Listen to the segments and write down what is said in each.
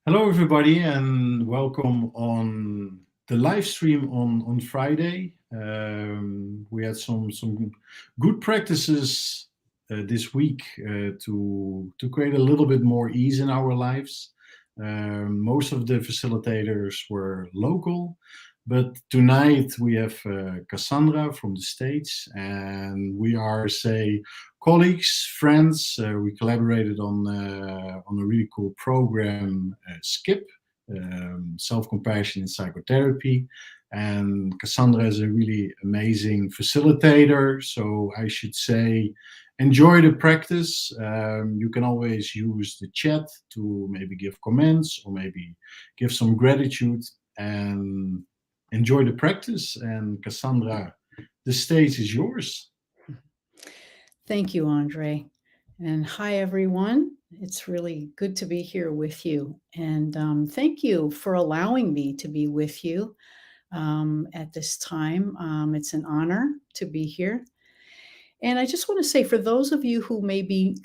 Hello, everybody, and welcome on the live stream on Friday. We had some good practices this week to create a little bit more ease in our lives. Most of the facilitators were local, but tonight we have Cassondra from the States, and we are, say, colleagues, friends. We collaborated on a really cool program, SKIP, Self-Compassion in Psychotherapy. And Cassondra is a really amazing facilitator. So I should say, enjoy the practice. You can always use the chat to maybe give comments or maybe give some gratitude, and enjoy the practice. And Cassondra, the stage is yours. Thank you, André. And hi, everyone. It's really good to be here with you. And thank you for allowing me to be with you at this time. It's an honor to be here. And I just want to say, for those of you who may be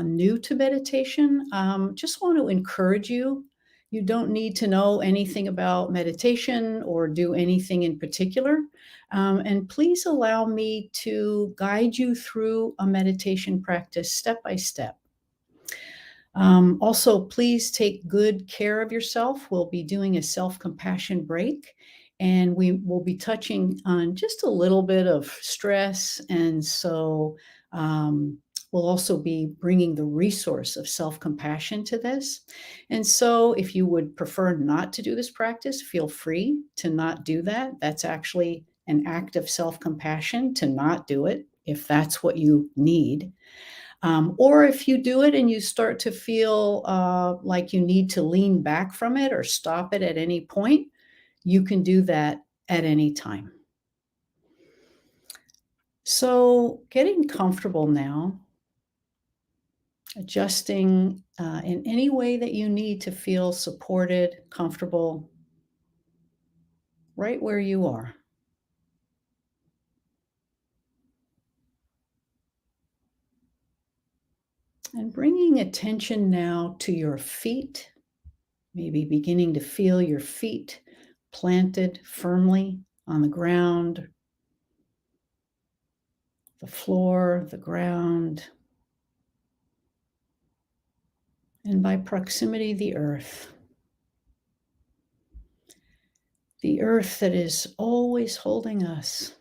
new to meditation, just want to encourage you. You don't need to know anything about meditation or do anything in particular. And please allow me to guide you through a meditation practice step by step. Also, please take good care of yourself. We'll be doing a self-compassion break, and we will be touching on just a little bit of stress. And so we'll also be bringing the resource of self-compassion to this. And so if you would prefer not to do this practice, feel free to not do that. That's actually an act of self-compassion to not do it if that's what you need. Or if you do it and you start to feel like you need to lean back from it or stop it at any point, you can do that at any time. So getting comfortable now, adjusting in any way that you need to feel supported, comfortable, right where you are. And bringing attention now to your feet, maybe beginning to feel your feet planted firmly on the ground, the floor, the ground, and by proximity, the earth. The earth that is always holding us,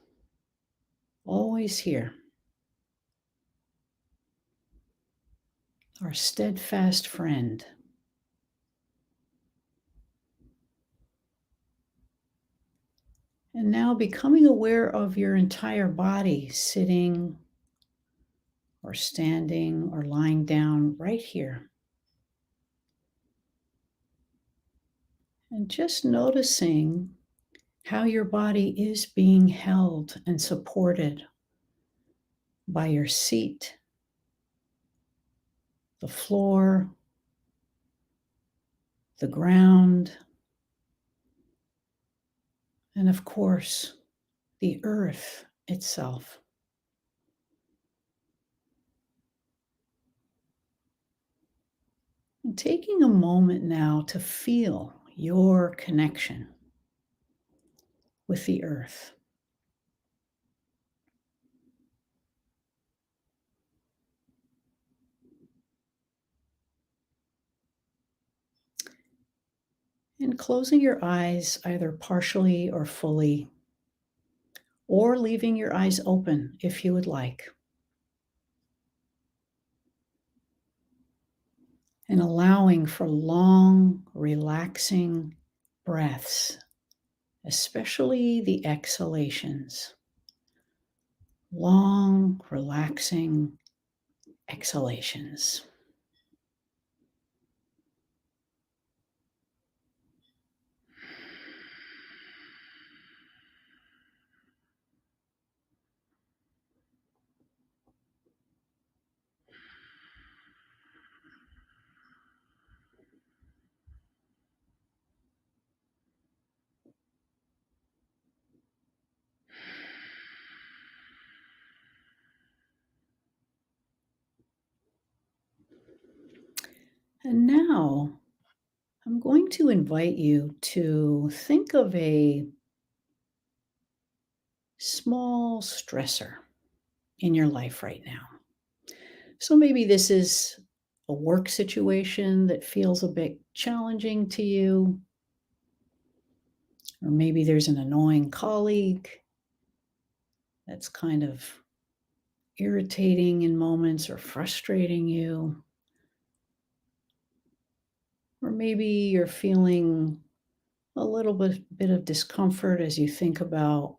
always here. Our steadfast friend. And now becoming aware of your entire body, sitting or standing or lying down right here. And just noticing how your body is being held and supported by your seat, the floor, the ground, and of course, the earth itself. And taking a moment now to feel your connection with the earth. And closing your eyes either partially or fully, or leaving your eyes open if you would like. And allowing for long, relaxing breaths, especially the exhalations. Long, relaxing exhalations. And now, I'm going to invite you to think of a small stressor in your life right now. So maybe this is a work situation that feels a bit challenging to you, or maybe there's an annoying colleague that's kind of irritating in moments or frustrating you. Or maybe you're feeling a little bit of discomfort as you think about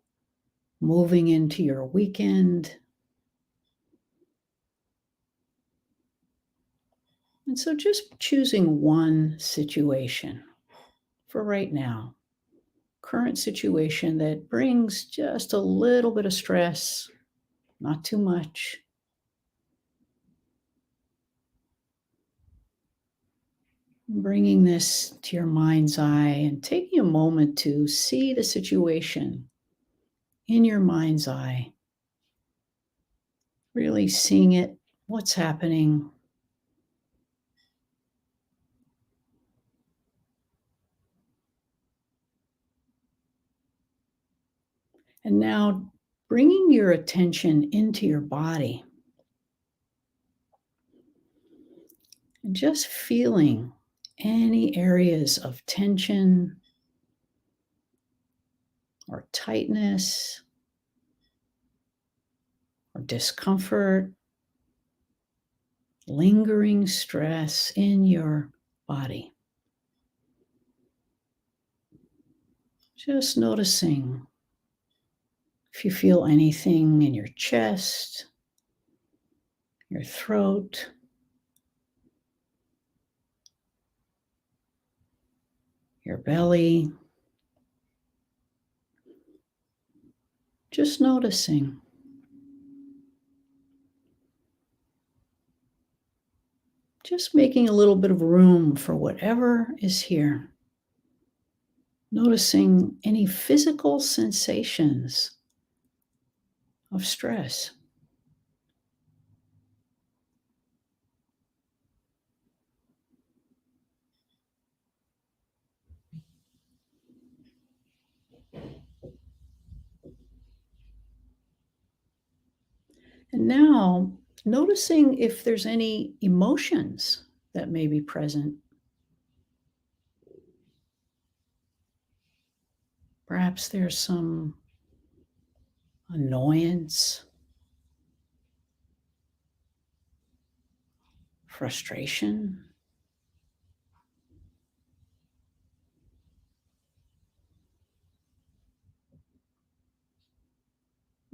moving into your weekend. And so just choosing one situation for right now, current situation that brings just a little bit of stress, not too much. Bringing this to your mind's eye and taking a moment to see the situation in your mind's eye, really seeing it, what's happening. And now bringing your attention into your body and just feeling any areas of tension or tightness or discomfort, lingering stress in your body. Just noticing if you feel anything in your chest, your throat, your belly. Just noticing. Just making a little bit of room for whatever is here. Noticing any physical sensations of stress. And now noticing if there's any emotions that may be present. Perhaps there's some annoyance, frustration.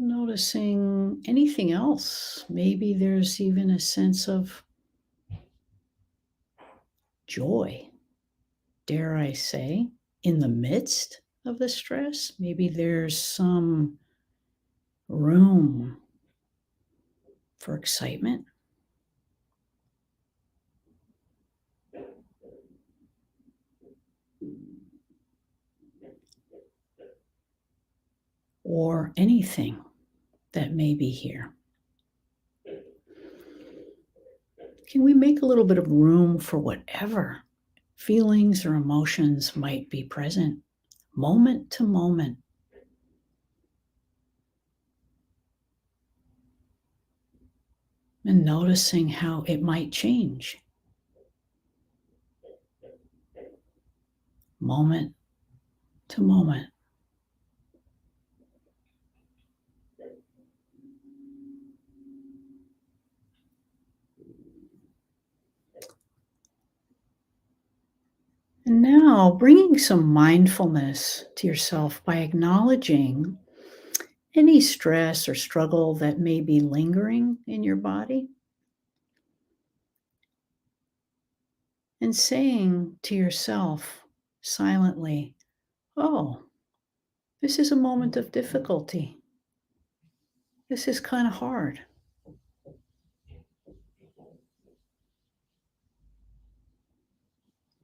Noticing anything else. Maybe there's even a sense of joy, dare I say, in the midst of the stress. Maybe there's some room for excitement. Or anything that may be here. Can we make a little bit of room for whatever feelings or emotions might be present, moment to moment? And noticing how it might change, moment to moment. And now bringing some mindfulness to yourself by acknowledging any stress or struggle that may be lingering in your body. And saying to yourself silently, oh, this is a moment of difficulty. This is kind of hard.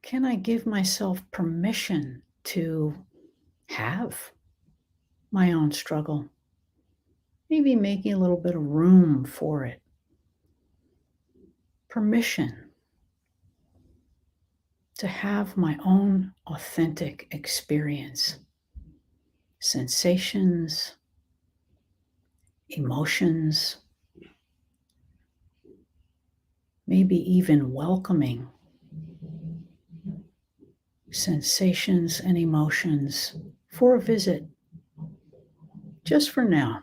Can I give myself permission to have my own struggle? Maybe making a little bit of room for it. Permission to have my own authentic experience. Sensations, emotions, maybe even welcoming sensations and emotions for a visit, just for now.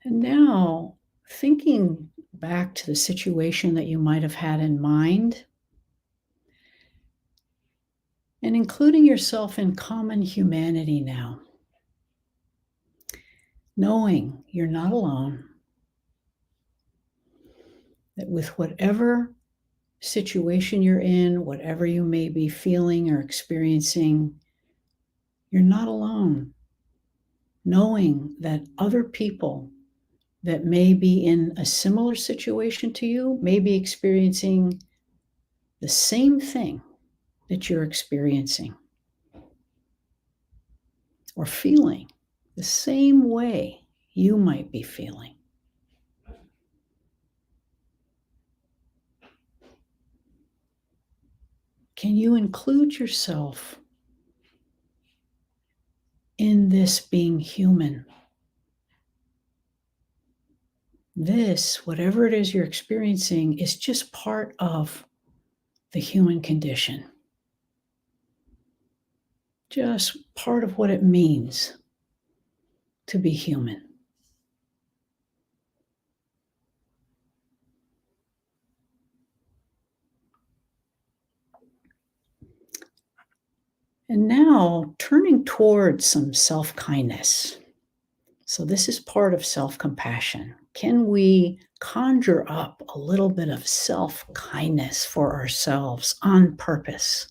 And now, thinking back to the situation that you might have had in mind, and including yourself in common humanity now, knowing you're not alone, that with whatever situation you're in, whatever you may be feeling or experiencing, you're not alone. Knowing that other people that may be in a similar situation to you may be experiencing the same thing that you're experiencing, or feeling the same way you might be feeling. Can you include yourself in this being human? This, whatever it is you're experiencing, is just part of the human condition. Just part of what it means to be human. And now turning towards some self-kindness. So this is part of self-compassion. Can we conjure up a little bit of self-kindness for ourselves on purpose,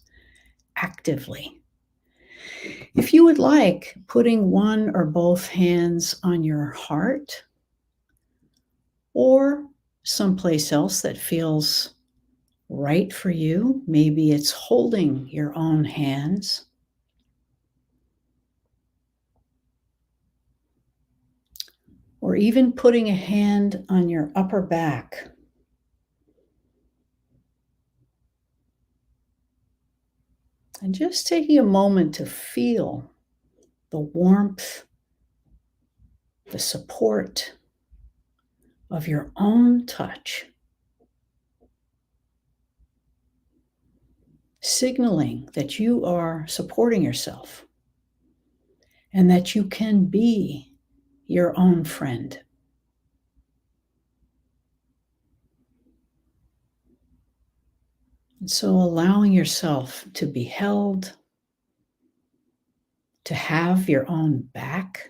actively? If you would like, putting one or both hands on your heart or someplace else that feels right for you. Maybe it's holding your own hands. Or even putting a hand on your upper back. And just taking a moment to feel the warmth, the support of your own touch. Signaling that you are supporting yourself and that you can be your own friend. And so allowing yourself to be held, to have your own back,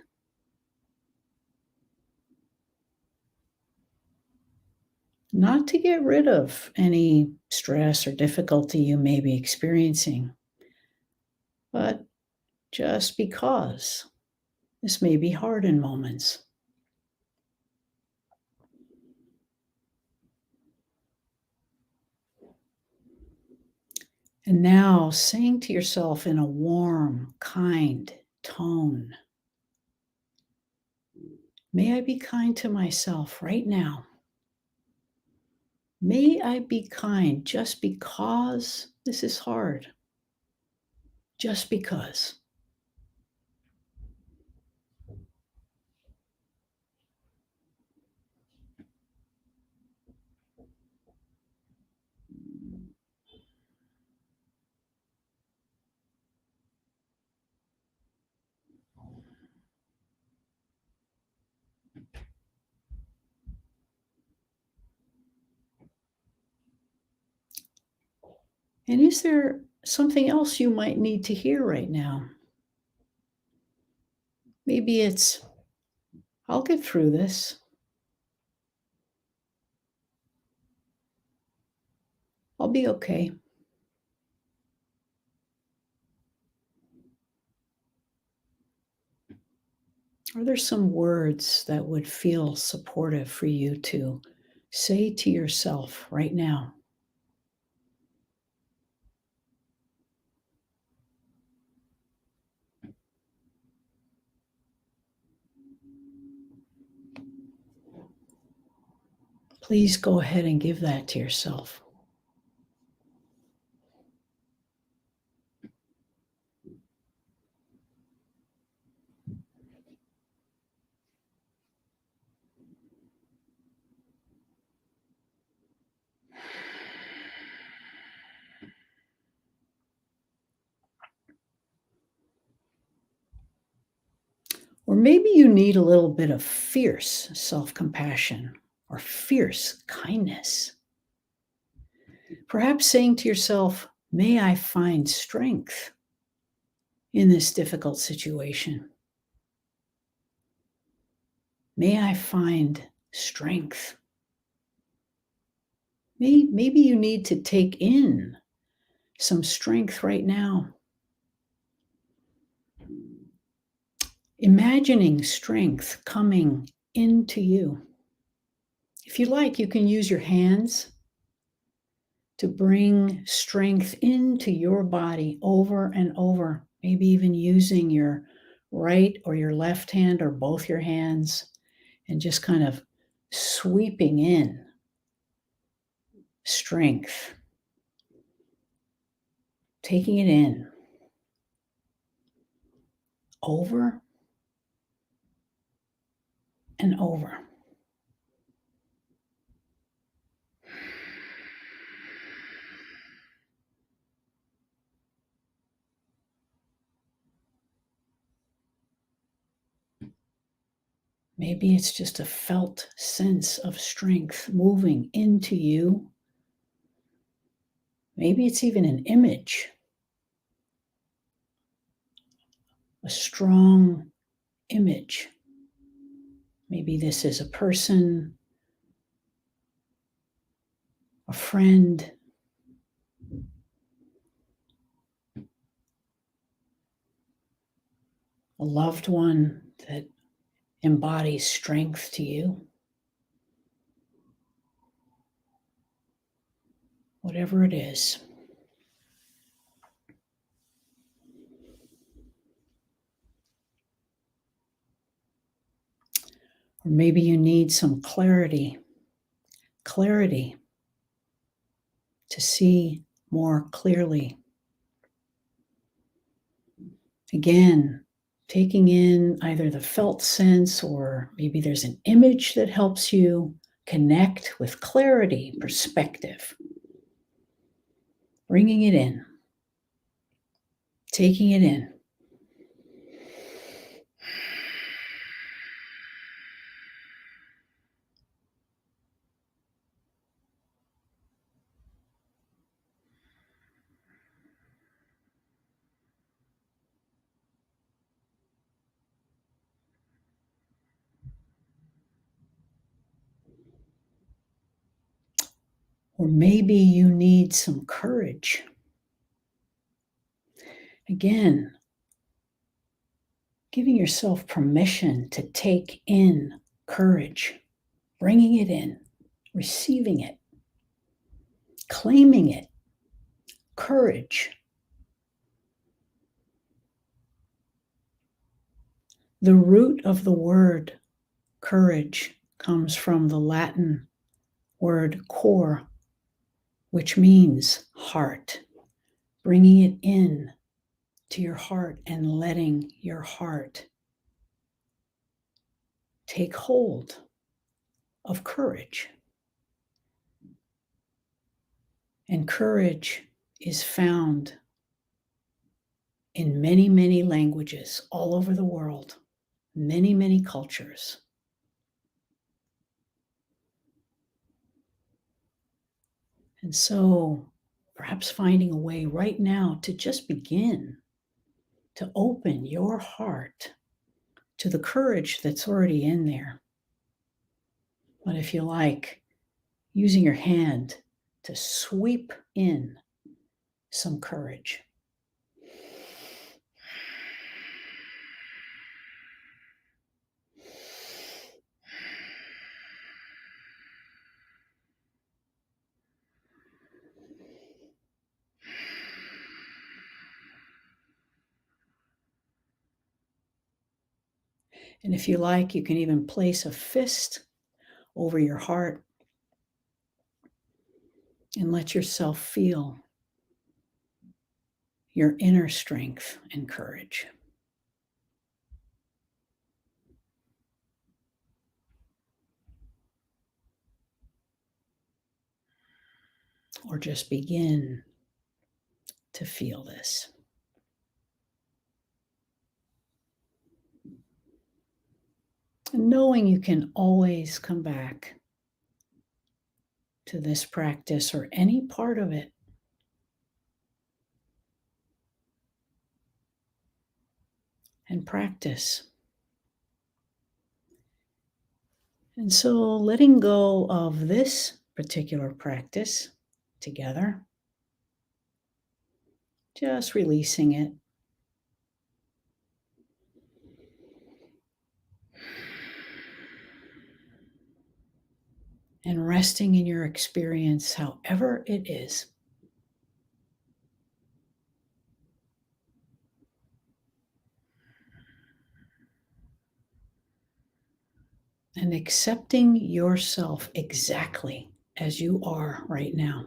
not to get rid of any stress or difficulty you may be experiencing, but just because this may be hard in moments. And now saying to yourself in a warm, kind tone, may I be kind to myself right now. May I be kind just because this is hard. Just because. And is there something else you might need to hear right now? Maybe it's, I'll get through this. I'll be okay. Are there some words that would feel supportive for you to say to yourself right now? Please go ahead and give that to yourself. Or maybe you need a little bit of fierce self-compassion or fierce kindness. Perhaps saying to yourself, may I find strength in this difficult situation. May I find strength. Maybe you need to take in some strength right now. Imagining strength coming into you. If you like, you can use your hands to bring strength into your body over and over, maybe even using your right or your left hand or both your hands and just kind of sweeping in strength, taking it in over and over. Maybe it's just a felt sense of strength moving into you. Maybe it's even an image, a strong image. Maybe this is a person, a friend, a loved one that embodies strength to you. Whatever it is. Or maybe you need some clarity to see more clearly. Again, taking in either the felt sense or maybe there's an image that helps you connect with clarity, perspective. Bringing it in, taking it in. Or maybe you need some courage. Again, giving yourself permission to take in courage, bringing it in, receiving it, claiming it, courage. The root of the word courage comes from the Latin word cor, which means heart, bringing it in to your heart and letting your heart take hold of courage. And courage is found in many, many languages all over the world, many, many cultures. And so perhaps finding a way right now to just begin to open your heart to the courage that's already in there. But if you like, using your hand to sweep in some courage. And if you like, you can even place a fist over your heart And let yourself feel your inner strength and courage. Or just begin to feel this. And knowing you can always come back to this practice or any part of it. And practice. And so letting go of this particular practice together, just releasing it. And resting in your experience, however it is. And accepting yourself exactly as you are right now.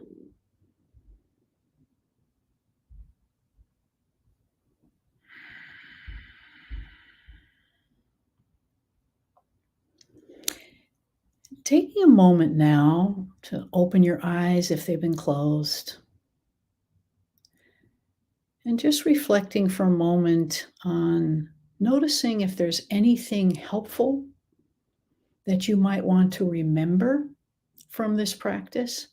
Taking a moment now to open your eyes if they've been closed. And just reflecting for a moment on noticing if there's anything helpful that you might want to remember from this practice.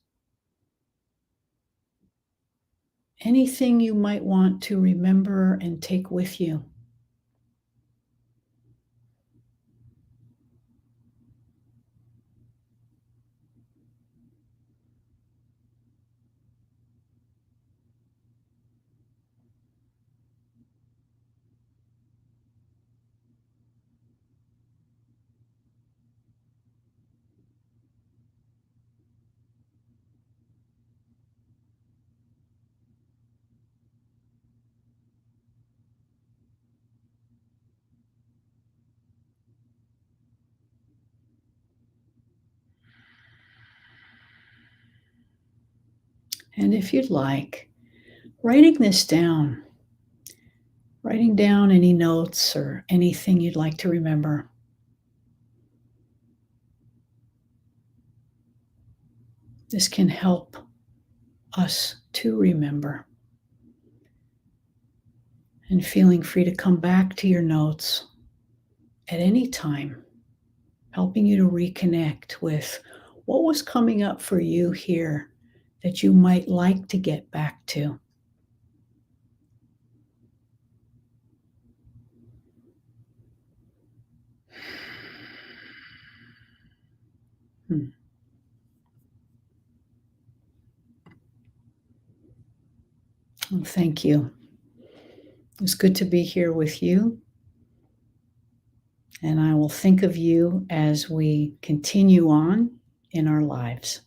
Anything you might want to remember and take with you. And if you'd like, writing this down, writing down any notes or anything you'd like to remember. This can help us to remember. And feeling free to come back to your notes at any time, helping you to reconnect with what was coming up for you here that you might like to get back to. Well, thank you. It's good to be here with you. And I will think of you as we continue on in our lives.